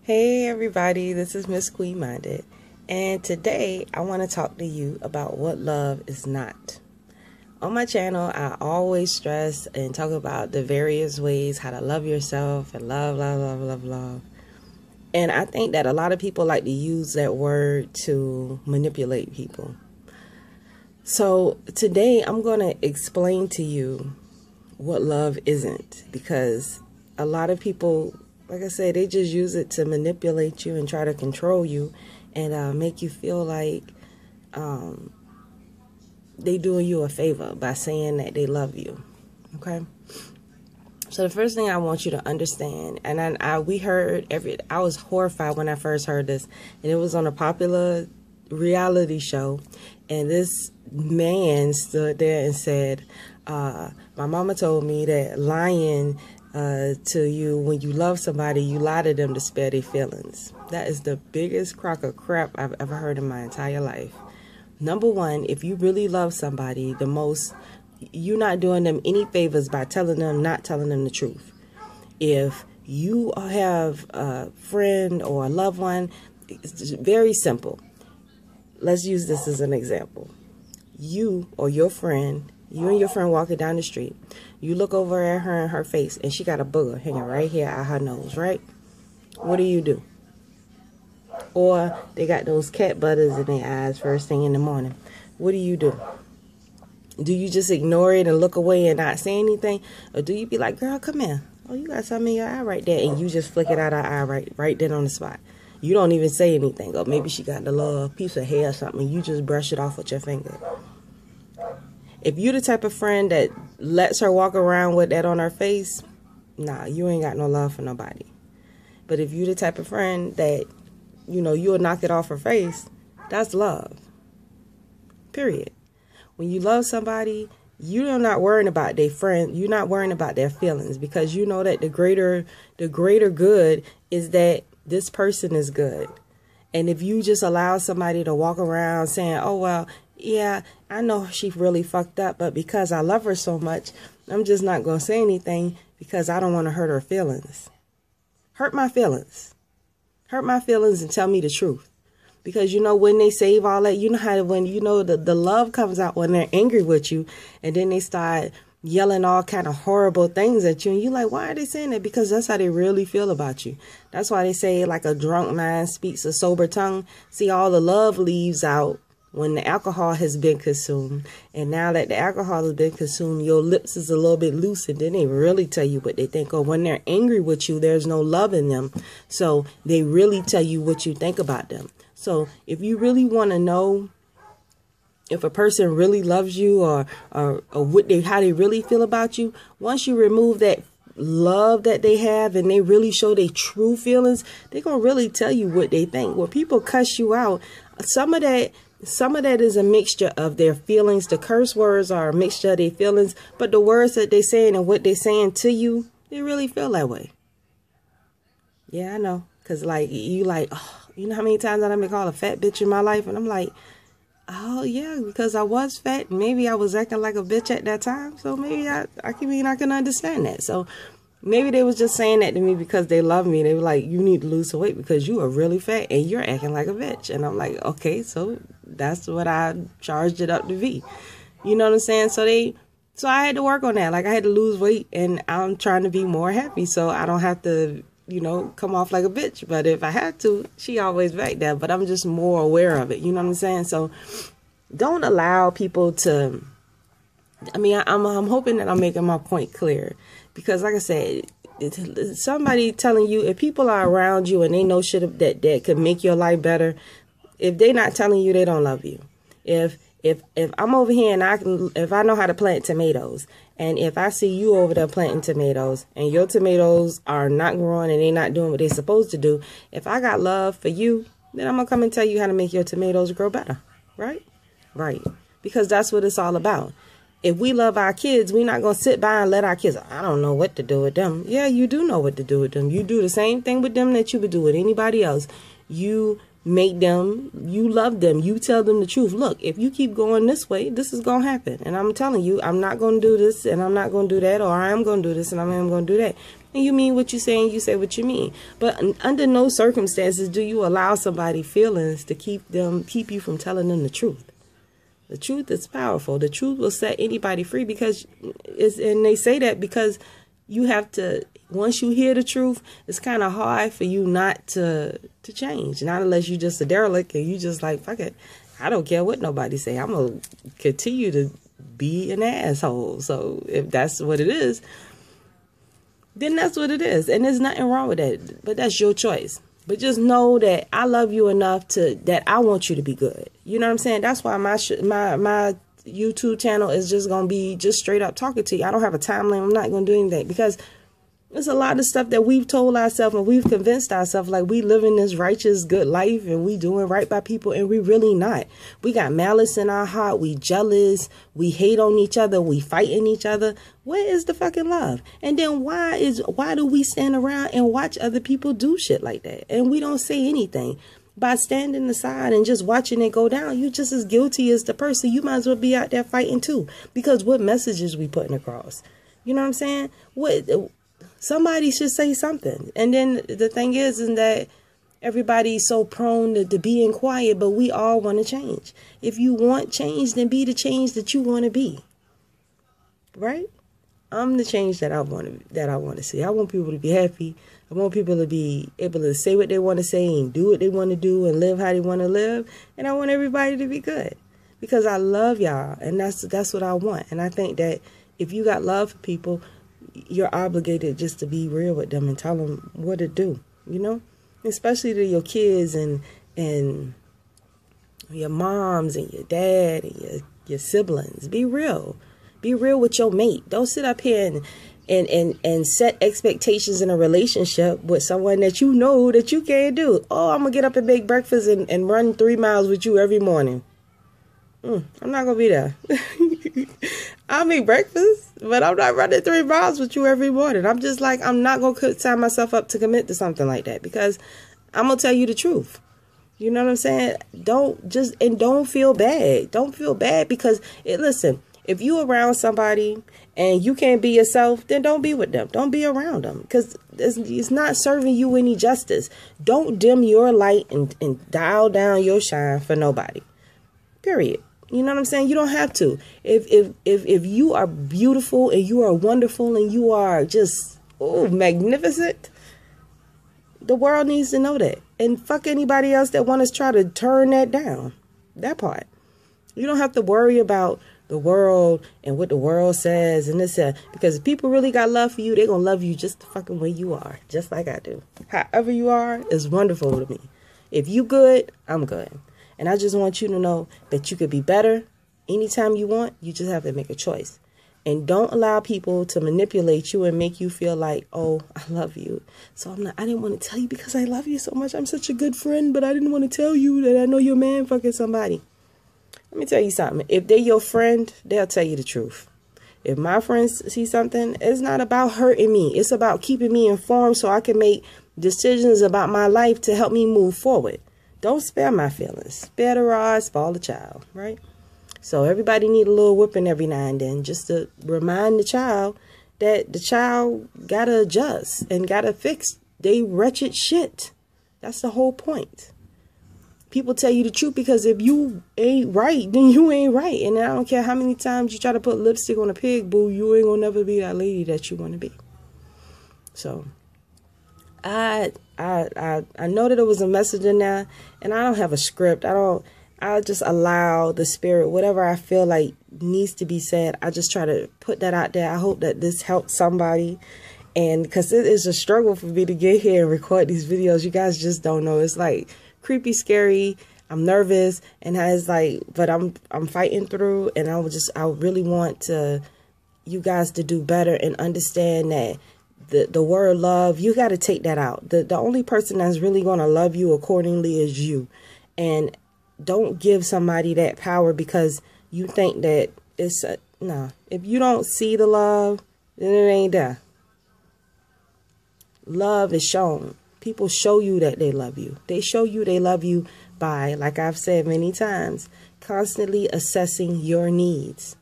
Hey everybody, this is Miss Queen Minded, and today I want to talk to you about what love is not. On my channel, I always stress and talk about the various ways how to love yourself and love. And I think that a lot of people like to use that word to manipulate people. So today I'm going to explain to you what love isn't, because a lot of people, like I said, they just use it to manipulate you and try to control you and make you feel like they doing you a favor by saying that they love you. Okay? So the first thing I want you to understand, and I was horrified when I first heard this, and it was on a popular reality show, and this man stood there and said, my mama told me that lying to you when you love somebody, you lie to them to spare their feelings. That is the biggest crock of crap I've ever heard in my entire life. Number one, if you really love somebody, you're not doing them any favors by not telling them the truth. If you have a friend or a loved one, it's very simple. Let's use this as an example. You and your friend walking down the street. You look over at her in her face, and she got a booger hanging right here out her nose, right? What do? Or they got those cat butters in their eyes first thing in the morning. What do? Do you just ignore it and look away and not say anything? Or do you be like, girl, come here. Oh, you got something in your eye right there. And you just flick it out of her eye right then on the spot. You don't even say anything. Or maybe she got a little piece of hair or something. You just brush it off with your finger. If you're the type of friend that lets her walk around with that on her face, nah, you ain't got no love for nobody. But if you're the type of friend that, you'll knock it off her face, that's love. Period. When you love somebody, you're not worrying about their friend. You're not worrying about their feelings, because you know that the greater good is that this person is good. And if you just allow somebody to walk around saying, oh, well, yeah, I know she really fucked up, but because I love her so much, I'm just not going to say anything because I don't want to hurt her feelings. Hurt my feelings. Hurt my feelings and tell me the truth. Because, when they save all that, the love comes out when they're angry with you, and then they start yelling all kind of horrible things at you. And you're like, why are they saying that? Because that's how they really feel about you. That's why they say, like, a drunk mind speaks a sober tongue. See, all the love leaves out when the alcohol has been consumed. And now that the alcohol has been consumed, your lips is a little bit loose, and then they really tell you what they think. Or when they're angry with you, there's no love in them. So they really tell you what you think about them. So if you really want to know if a person really loves you or how they really feel about you, once you remove that love that they have and they really show their true feelings, they're going to really tell you what they think. When people cuss you out, some of that is a mixture of their feelings. The curse words are a mixture of their feelings, but the words that they're saying and what they're saying to you, they really feel that way. Yeah, I know. Because, oh, you know how many times I've been called a fat bitch in my life? And I'm like, oh, yeah, because I was fat. Maybe I was acting like a bitch at that time. So maybe I can understand that. So maybe they was just saying that to me because they love me. They were like, you need to lose some weight because you are really fat and you're acting like a bitch. And I'm like, okay, so that's what I charged it up to be. You know what I'm saying? So I had to work on that. Like, I had to lose weight, and I'm trying to be more happy so I don't have to, come off like a bitch. But if I had to, she always back there. But I'm just more aware of it. You know what I'm saying? So don't allow people to, I'm hoping that I'm making my point clear. Because like I said, somebody telling you, if people are around you and they know shit that could make your life better, if they're not telling you, they don't love you. If I'm over here and if I know how to plant tomatoes, and if I see you over there planting tomatoes and your tomatoes are not growing and they're not doing what they're supposed to do, if I got love for you, then I'm going to come and tell you how to make your tomatoes grow better. Right? Right. Because that's what it's all about. If we love our kids, we're not going to sit by and let our kids, I don't know what to do with them. Yeah, you do know what to do with them. You do the same thing with them that you would do with anybody else. You make them, you love them, you tell them the truth. Look, if you keep going this way, this is going to happen. And I'm telling you, I'm not going to do this and I'm not going to do that, or I am going to do this and I am going to do that. and you mean what you say and you say what you mean. But under no circumstances do you allow somebody feelings to keep you from telling them the truth. The truth is powerful. The truth will set anybody free, and they say that because you have to, once you hear the truth, it's kind of hard for you not to change. Not unless you just a derelict and you just like, fuck it. I don't care what nobody say. I'm going to continue to be an asshole. So if that's what it is, then that's what it is. And there's nothing wrong with that. But that's your choice. But just know that I love you enough that I want you to be good. You know what I'm saying? That's why my YouTube channel is just going to be just straight up talking to you. I don't have a timeline. I'm not going to do anything because there's a lot of stuff that we've told ourselves and we've convinced ourselves like we living this righteous, good life and we doing right by people, and we really not. We got malice in our heart. We jealous. We hate on each other. We fighting each other. Where is the fucking love? And then why do we stand around and watch other people do shit like that? And we don't say anything. By standing aside and just watching it go down, you just as guilty as the person. You might as well be out there fighting too. Because what messages we putting across? You know what I'm saying? Somebody should say something. And then the thing is that everybody's so prone to being quiet, but we all want to change. If you want change, then be the change that you want to be. Right? I'm the change that I want to see. I want people to be happy. I want people to be able to say what they want to say and do what they want to do and live how they want to live. And I want everybody to be good because I love y'all. And that's what I want. And I think that if you got love for people, you're obligated just to be real with them and tell them what to do, you know, especially to your kids and your moms and your dad and your siblings. Be real. Be real with your mate. Don't sit up here and set expectations in a relationship with someone that you know that you can't do. Oh, I'm going to get up and make breakfast and run 3 miles with you every morning. I'm not going to be there. I'll make breakfast, but I'm not running 3 miles with you every morning. I'm just like, I'm not going to sign myself up to commit to something like that because I'm going to tell you the truth. You know what I'm saying? Don't feel bad. Don't feel bad because, listen, if you around somebody and you can't be yourself, then don't be with them. Don't be around them because it's not serving you any justice. Don't dim your light and dial down your shine for nobody. Period. You know what I'm saying? You don't have to. If you are beautiful and you are wonderful and you are just magnificent, the world needs to know that. And fuck anybody else that wants to try to turn that down. That part. You don't have to worry about the world and what the world says and this because if people really got love for you, they're gonna love you just the fucking way you are, just like I do. However you are is wonderful to me. If you good, I'm good. And I just want you to know that you could be better anytime you want. You just have to make a choice. And don't allow people to manipulate you and make you feel like, oh, I love you. So I didn't want to tell you because I love you so much. I'm such a good friend, but I didn't want to tell you that I know your man fucking somebody. Let me tell you something. If they're your friend, they'll tell you the truth. If my friends see something, it's not about hurting me. It's about keeping me informed so I can make decisions about my life to help me move forward. Don't spare my feelings. Spare the rod, spoil the child, right? So everybody need a little whipping every now and then just to remind the child that the child got to adjust and got to fix they wretched shit. That's the whole point. People tell you the truth because if you ain't right, then you ain't right. And I don't care how many times you try to put lipstick on a pig, boo, you ain't gonna never be that lady that you want to be. So I know that it was a message in there, and I don't have a script. I just allow the spirit, whatever I feel like needs to be said. I just try to put that out there. I hope that this helps somebody. And because it is a struggle for me to get here and record these videos. You guys just don't know. It's like creepy, scary. I'm nervous, and it's like, but I'm fighting through, and I really want you guys to do better and understand that the word love, you got to take that out. The only person that's really going to love you accordingly is you. And don't give somebody that power because you think that it's no. If you don't see the love, then it ain't there. Love is shown. People show you that they love you. They show you they love you by, like I've said many times, constantly assessing your needs.